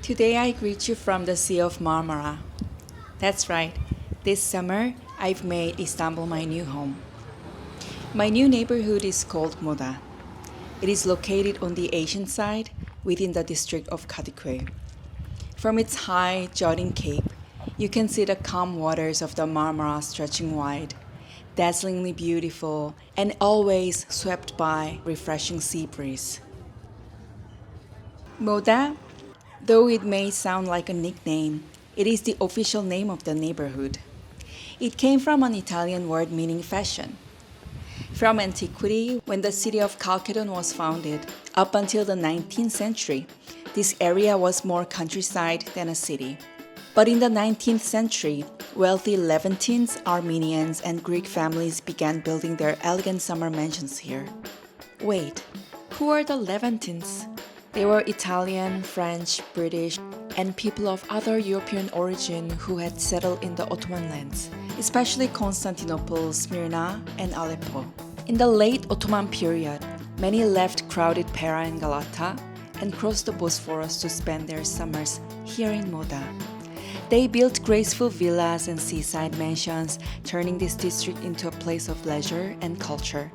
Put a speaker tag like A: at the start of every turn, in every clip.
A: Today I greet you from the Sea of Marmara. That's right, this summer I've made Istanbul my new home. My new neighborhood is called Moda. It is located on the Asian side within the district of Kadıköy. From its high, jutting cape, you can see the calm waters of the Marmara stretching wide, dazzlingly beautiful and always swept by refreshing sea breeze. Moda, though it may sound like a nickname, it is the official name of the neighborhood. It came from an Italian word meaning fashion. From antiquity, when the city of Chalcedon was founded, up until the 19th century, this area was more countryside than a city. But in the 19th century, wealthy Levantines, Armenians, and Greek families began building their elegant summer mansions here. Wait, who are the Levantines? They were Italian, French, British, and people of other European origin who had settled in the Ottoman lands, especially Constantinople, Smyrna, and Aleppo. In the late Ottoman period, many left crowded Pera and Galata and crossed the Bosphorus to spend their summers here in Moda. They built graceful villas and seaside mansions, turning this district into a place of leisure and culture.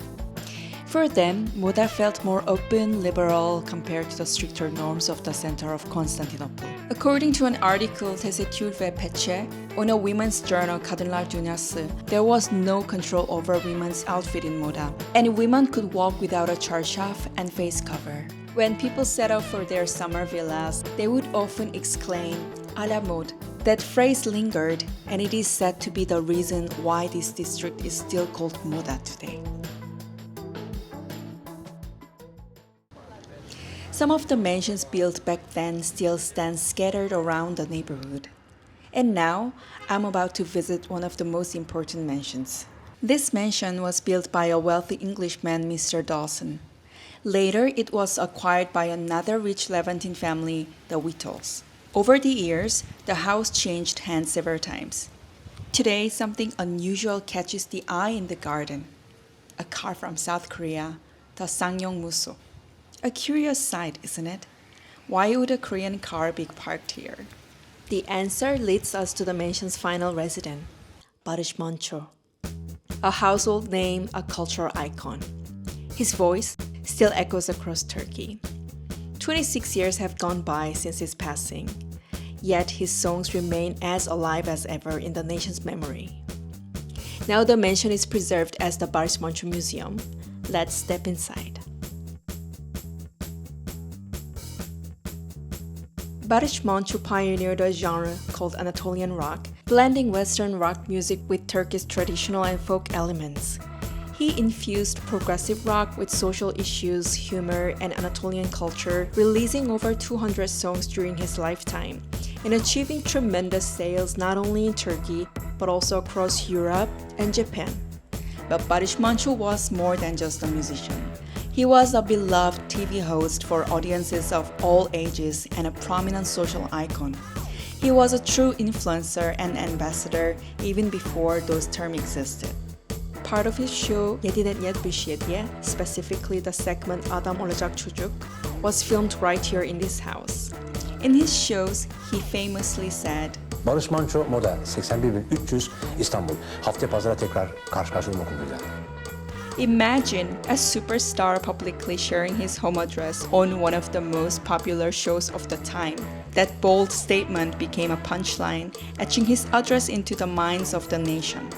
A: For them, Moda felt more open, liberal compared to the stricter norms of the center of Constantinople. According to an article Tesettür ve Peçe on a women's journal Kadınlar Dünyası, there was no control over women's outfit in Moda, and women could walk without a çarşaf and face cover. When people set out for their summer villas, they would often exclaim, "À la mode." That phrase lingered, and it is said to be the reason why this district is still called Moda today. Some of the mansions built back then still stand scattered around the neighborhood. And now, I'm about to visit one of the most important mansions. This mansion was built by a wealthy Englishman, Mr. Dawson. Later, it was acquired by another rich Levantine family, the Whittles. Over the years, the house changed hands several times. Today, something unusual catches the eye in the garden. A car from South Korea, the Sangyong Muso. A curious sight, isn't it? Why would a Korean car be parked here? The answer leads us to the mansion's final resident, Baris Manco. A household name, a cultural icon. His voice still echoes across Turkey. 26 years have gone by since his passing, yet his songs remain as alive as ever in the nation's memory. Now the mansion is preserved as the Baris Manco Museum. Let's step inside. Baris Manco pioneered a genre called Anatolian rock, blending Western rock music with Turkish traditional and folk elements. He infused progressive rock with social issues, humor, and Anatolian culture, releasing over 200 songs during his lifetime, and achieving tremendous sales not only in Turkey, but also across Europe and Japan. But Baris Manco was more than just a musician. He was a beloved TV host for audiences of all ages and a prominent social icon. He was a true influencer and ambassador even before those terms existed. Part of his show 777'ye, specifically the segment Adam Olacak Çocuk, was filmed right here in this house. In his shows, he famously said,
B: Baris Manco Moda 81.300 İstanbul. Haftaya pazara tekrar karşı olmak umuduyla.
A: Imagine a superstar publicly sharing his home address on one of the most popular shows of the time. That bold statement became a punchline, etching his address into the minds of the nation.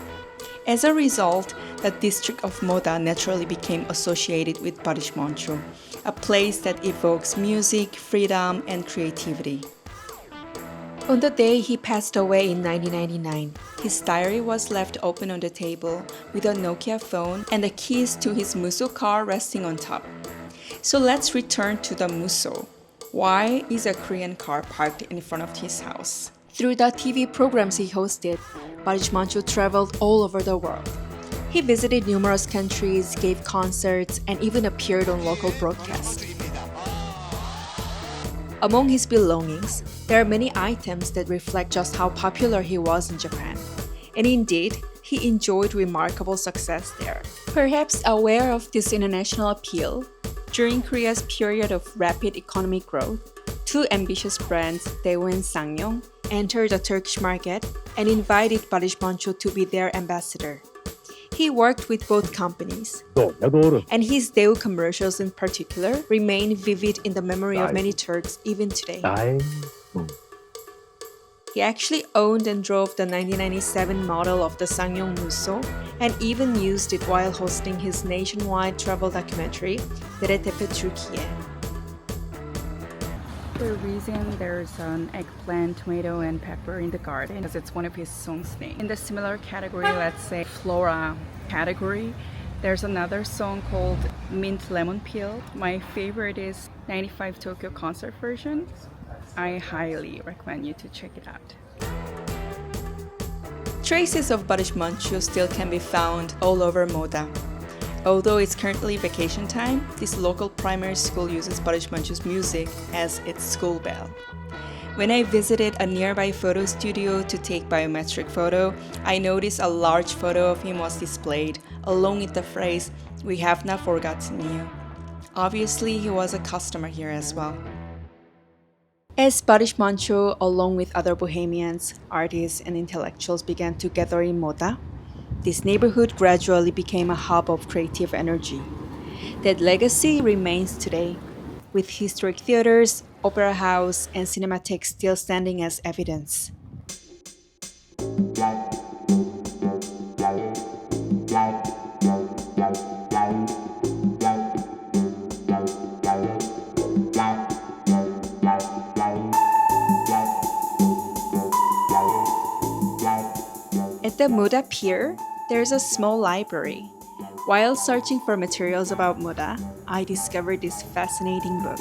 A: As a result, the district of Moda naturally became associated with Baris Manco, a place that evokes music, freedom, and creativity. On the day he passed away in 1999, his diary was left open on the table with a Nokia phone and the keys to his Muso car resting on top. So let's return to the Muso. Why is a Korean car parked in front of his house? Through the TV programs he hosted, Baris Manco traveled all over the world. He visited numerous countries, gave concerts, and even appeared on local broadcasts. Among his belongings, there are many items that reflect just how popular he was in Japan. And indeed, he enjoyed remarkable success there. Perhaps aware of this international appeal, during Korea's period of rapid economic growth, Two ambitious brands, Daewoo and Ssangyong, entered the Turkish market and invited Baris Manco to be their ambassador. He worked with both companies, and his Daewoo commercials in particular remain vivid in the memory of many Turks even today. He actually owned and drove the 1997 model of the Ssangyong Musso and even used it while hosting his nationwide travel documentary, Deretepe Türkiye.
C: The reason there's an eggplant, tomato, and pepper in the garden because it's one of his song's name. In the similar category, let's say flora category, there's another song called Mint Lemon Peel. My favorite is 95 Tokyo concert version. I highly recommend you to check it out.
A: Traces of Baris Manco still can be found all over Moda. Although it's currently vacation time, this local primary school uses Baris Manco's music as its school bell. When I visited a nearby photo studio to take biometric photo, I noticed a large photo of him was displayed, along with the phrase, "We have not forgotten you." Obviously, he was a customer here as well. As Baris Manco, along with other bohemians, artists, and intellectuals began to gather in Moda, this neighborhood gradually became a hub of creative energy. That legacy remains today, with historic theaters, opera house, and cinematheque still standing as evidence. At the Moda Pier, there's a small library. While searching for materials about Moda, I discovered this fascinating book.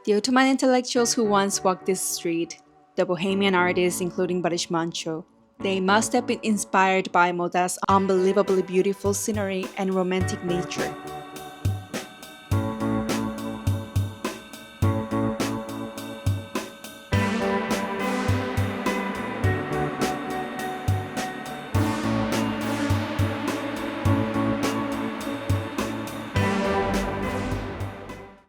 A: The Ottoman intellectuals who once walked this street, the Bohemian artists including Baris Manco, they must have been inspired by Moda's unbelievably beautiful scenery and romantic nature.